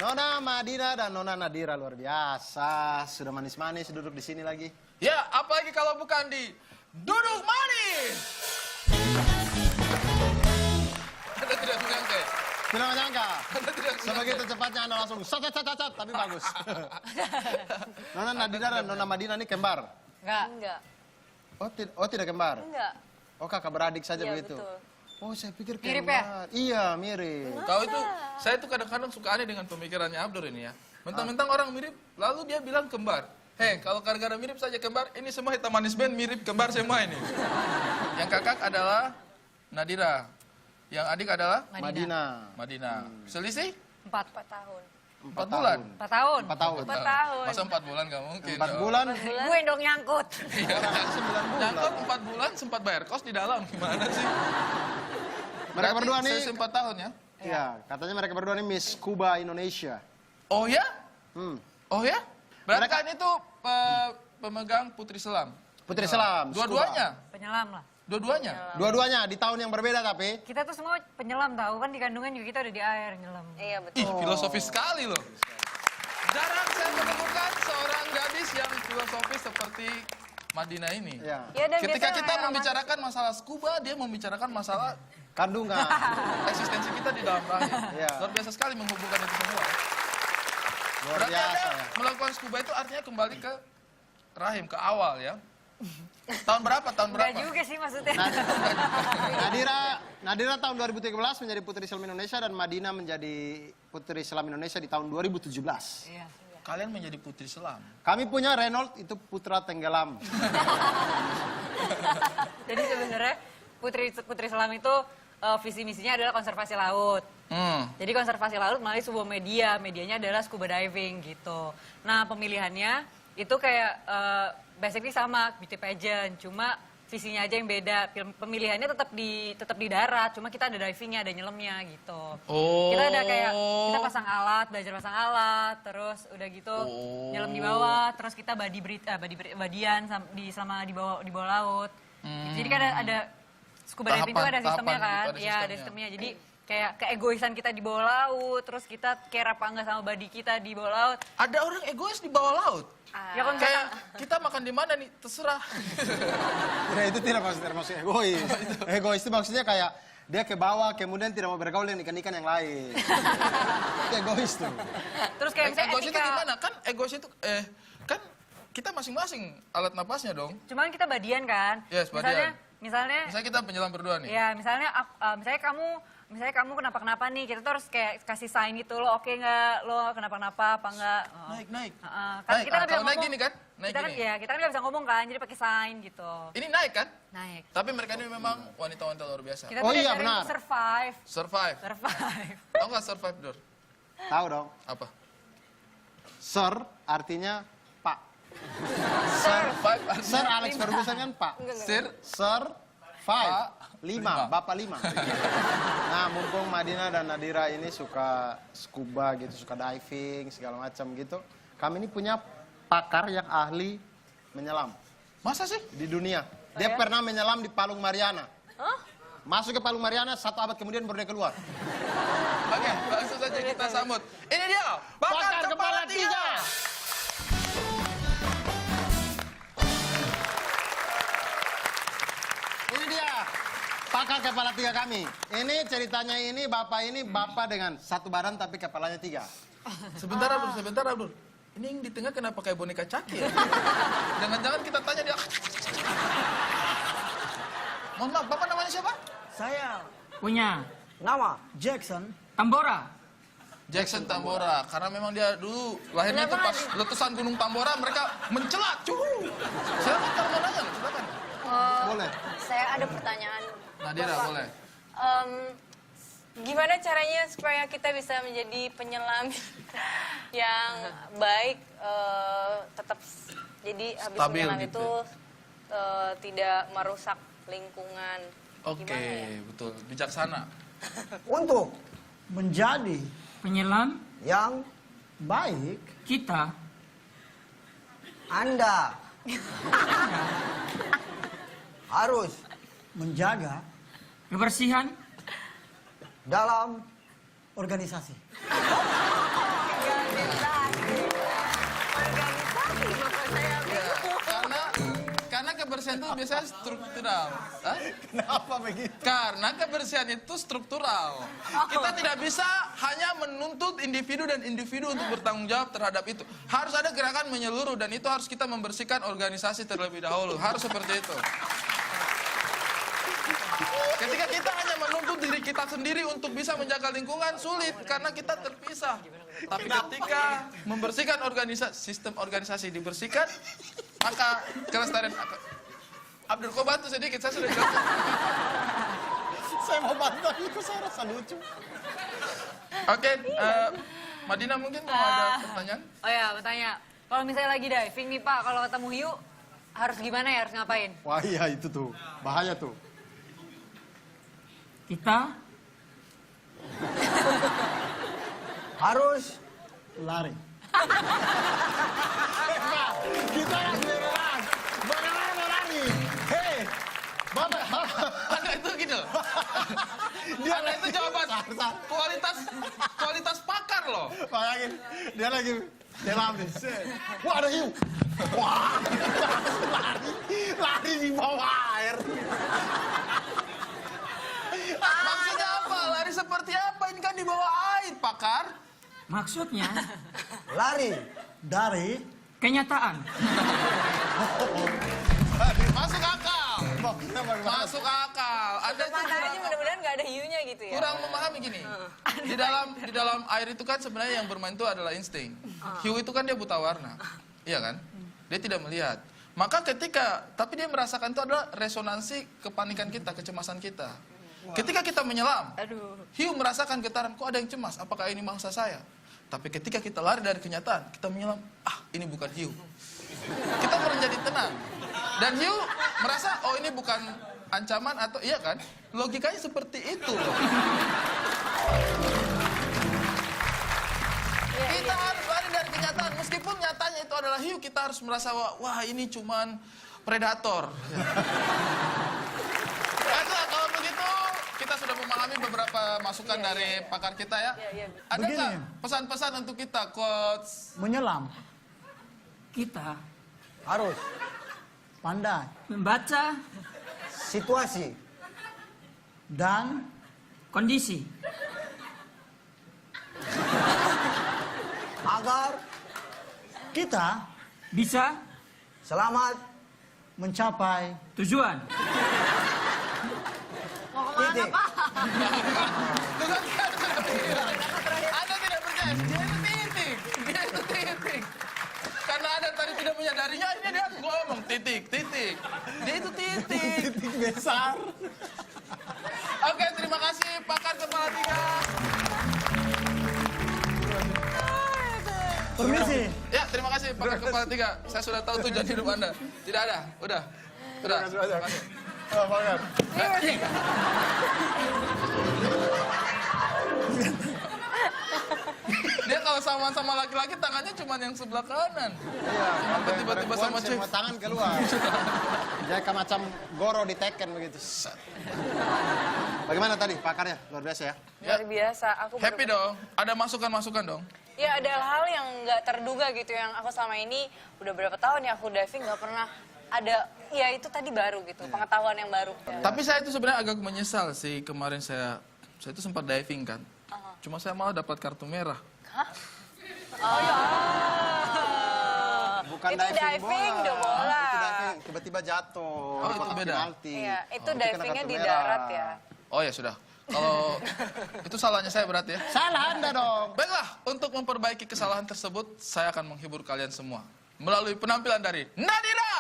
Nona Madina dan Nona Nadira luar biasa. Sudah manis-manis duduk di sini lagi. Ya, apalagi kalau bukan di Duduk Manis. Anda tidak menyangka ya? Tidak menyangka. Anda tidak menyangka. Sebegitu cepatnya Anda langsung sat, tapi bagus. Nona Nadira dan Nona Madina ini kembar? Enggak. Oh, tidak kembar? Enggak. Oh, kakak beradik saja Iya, begitu? betul. Oh, saya pikir Mirip kembar. Iya, mirip. Kau itu, saya tuh kadang-kadang suka aneh dengan pemikirannya Abdur ini ya. Mentang-mentang orang mirip, lalu dia bilang kembar. Hei, kalau gara-gara mirip saja kembar, ini semua Hitam Manis Band mirip kembar semua ini. Yang kakak adalah Nadira. Yang adik adalah Madina. Selisih? 4 tahun. 4 bulan. 4 tahun. 4 tahun. 4 tahun. Masa 4 bulan gak mungkin. 4 bulan. Gue dong nyangkut. Iya, 9 bulan. nyangkut 4 bulan sempat bayar kos di dalam. Gimana sih? Mereka berdua nih. Selisih 4 tahun ya? Iya, katanya mereka berdua nih Miss Kuba Indonesia. Oh ya? Oh ya? Berarti Mereka- kan itu pemegang Putri Selam. Putri Selam. Dua-duanya? Penyelam lah. Dua-duanya? Dua-duanya di tahun yang berbeda tapi. Kita tuh semua penyelam tahu kan di kandungan juga kita udah di air nyelam. Iya Ih, filosofis sekali loh. Jarang saya menemukan seorang gadis yang filosofis seperti Madina ini. Iya. Ya, dan Ketika biasanya kita air membicarakan masalah scuba, dia membicarakan masalah Kandungan. eksistensi kita di dalam rahim. Iya. Luar biasa sekali menghubungkan itu semua. Luar Berarti biasa Anda ya. melakukan scuba itu artinya kembali ke rahim, ke awal ya. Tahun berapa? Tahun Enggak berapa? juga sih maksudnya. Nadira tahun 2013 menjadi Putri Selam Indonesia dan Madina menjadi Putri Selam Indonesia di tahun 2017. Iya. Kalian menjadi putri selam. Kami punya Reynolds itu putra tenggelam. Jadi sebenarnya Putri Selam itu visi misinya adalah konservasi laut. Jadi konservasi laut melalui sebuah medianya adalah scuba diving gitu. Nah pemilihannya itu kayak basically sama beauty pageant, cuma visinya aja yang beda. Pemilihannya tetap di darat, cuma kita ada divingnya, ada nyelamnya gitu. Oh. Kita ada kayak kita pasang alat, belajar pasang alat, terus udah gitu nyelam di bawah, terus kita badian selama di bawah laut. Jadi kan ada scuba diving itu ada sistemnya kan, itu ada sistemnya. Jadi kayak keegoisan kita di bawah laut, terus kita care apa enggak sama body kita di bawah laut. Ada orang egois di bawah laut. Ya kan Kayak kita makan di mana nih, terserah. Nah, itu tidak termasuk egois. Egois itu maksudnya kayak dia ke bawah kemudian tidak mau bergaul dengan ikan-ikan yang lain. Itu egois tuh. Terus kayak misalnya Egois itu etika. gimana? Kan egois itu kan kita masing-masing alat napasnya dong. Cuman kita badian kan. Yes, badian. Misalnya Misalnya kita penyelam berdua nih. ya misalnya kamu kenapa-kenapa nih, kita tuh harus kayak kasih sign gitu, lo oke nggak, lo kenapa-napa apa nggak. Naik. Kan kita nggak bisa Kalau naik ngomong. gini kan? Naik Kita kan gini. kita kan nggak bisa ngomong kan, jadi pakai sign gitu. Ini naik kan? Naik. Tapi mereka ini memang wanita-wanita luar biasa. Kita Oh tuh iya, diajarin benar. untuk survive. Survive. Tahu nggak survive, Dur? Tahu dong. Apa? Sir artinya Pak. Survive. Sir Alex Ferguson kan Pak. Sir. Sir Pak. 5, Lima. Bapak 5. Nah, mumpung Madina dan Nadira ini suka scuba gitu, suka diving, segala macam gitu. Kami ini punya pakar yang ahli menyelam Masa sih? di dunia. Dia pernah menyelam di Palung Mariana. Masuk ke Palung Mariana, 1 abad kemudian baru dia keluar. Oke, langsung saja kita sambut. Ini dia, Pakar Kepala 3. Ini dia, pakar kepala 3 kami. Ini ceritanya ini bapak dengan 1 badan tapi kepalanya 3. Sebentar, Abdur. Ini yang di tengah kenapa kayak boneka Chucky ya? Jangan-jangan kita tanya dia. Mohon maaf, Bapak namanya siapa? Saya Punya nama Jackson. Tambora. Jackson Tambora. Karena memang dia dulu lahirnya itu pas letusan Gunung Tambora, mereka mencelat. Silakan kalau mau nanya, silakan. Boleh. Saya ada pertanyaan. Nadira, Bapak. boleh. Gimana caranya supaya kita bisa menjadi penyelam yang baik, tetap jadi habis Stabil menyelam gitu. itu tidak merusak lingkungan. Oke, Gimana ya? betul. Bijaksana. Untuk menjadi Penyelam yang baik, kita Anda harus menjaga kebersihan dalam organisasi. Organisasi bapak saya. Ya, karena kebersihan itu biasanya struktural. Hah? Kenapa begitu? Karena kebersihan itu struktural. Kita tidak bisa hanya menuntut individu dan individu untuk bertanggung jawab terhadap itu. Harus ada gerakan menyeluruh dan itu harus kita membersihkan organisasi terlebih dahulu. Harus seperti itu. Ketika kita hanya menuntut diri kita sendiri untuk bisa menjaga lingkungan, sulit karena kita terpisah. Tapi ketika membersihkan sistem organisasi dibersihkan, maka kelestarian. Abdul, kau bantu sedikit, saya sudah jelaskan. Saya mau bantu itu, saya rasa lucu. Oke, Madinah mungkin mau ada pertanyaan? Oh ya, bertanya. Kalau misalnya lagi diving nih Pak, kalau ketemu hiu, harus gimana ya, harus ngapain? Wah iya itu tuh, bahaya tuh. Kita Harus lari. Kita yang beneran. Bagaimana lari? Hei, Bapak. Anda itu gitu. Anda itu jawaban kualitas pakar loh. Bayangin, dia lagi nyelam nih. Wah ada hiu. Wah, lari di bawah air. Maksudnya apa? Lari seperti apa? Ini kan di bawah air, pakar. maksudnya Lari dari kenyataan. Masuk akal. Maksudnya bagaimana? Masuk akal. Anda itu Matanya kurang, mudah-mudahan nggak ada hiunya gitu ya. kurang memahami gini. Di dalam air itu kan sebenarnya yang bermain itu adalah insting. Hiu itu kan dia buta warna. Iya kan? Dia tidak melihat. Maka tapi dia merasakan itu adalah resonansi kepanikan kita, kecemasan kita. Ketika kita menyelam, hiu merasakan getaran, kok ada yang cemas, apakah ini mangsa saya? Tapi ketika kita lari dari kenyataan, kita menyelam, ini bukan hiu. Kita menjadi tenang. Dan hiu merasa, oh ini bukan ancaman atau, iya kan? Logikanya seperti itu loh. Kita harus lari dari kenyataan, meskipun nyatanya itu adalah hiu, kita harus merasa, wah ini cuman predator. Baiklah, kalau begitu kita sudah memahami beberapa masukan dari pakar kita ya. Ada Begini. nggak pesan-pesan untuk kita, Coach? menyelam. Kita Harus pandai membaca situasi dan kondisi agar kita bisa selamat mencapai tujuan. titik. Anda tidak percaya, dia itu titik. Karena Anda tadi tidak menyadarinya, akhirnya dia ngomong titik. Dia itu titik. Titik besar. Oke, terima kasih pakar kepala tiga. Permisi. Ya, terima kasih pakar kepala tiga. Saya sudah tahu tujuan hidup Anda. Tidak ada, udah. Terima kasih banyak. Pakar. Dia kalau sama laki-laki tangannya cuma yang sebelah kanan. Iya, Kenapa tiba-tiba sama perempuan cewek? semua tangan keluar. Jadi kayak macam Goro di Tekken begitu. Set. Bagaimana tadi pakarnya? Luar biasa ya. Luar biasa. Aku Happy dong. Ada masukan-masukan dong. Ya ada hal yang nggak terduga gitu yang aku selama ini udah berapa tahun ya aku diving nggak pernah ada. Ya itu tadi baru gitu, pengetahuan yang baru. Tapi saya itu sebenarnya agak menyesal sih kemarin saya itu sempat diving kan. Cuma saya malah dapat kartu merah. Oh ya. Bukan Itu diving udah bola. Itu diving tiba-tiba jatuh. Oh, di itu kotak beda. penalti. Iya, itu Kena divingnya kartu di merah. darat ya. Oh ya sudah. Kalau itu salahnya saya berarti ya. Salah Anda dong. Baiklah, untuk memperbaiki kesalahan tersebut, saya akan menghibur kalian semua melalui penampilan dari Nadira.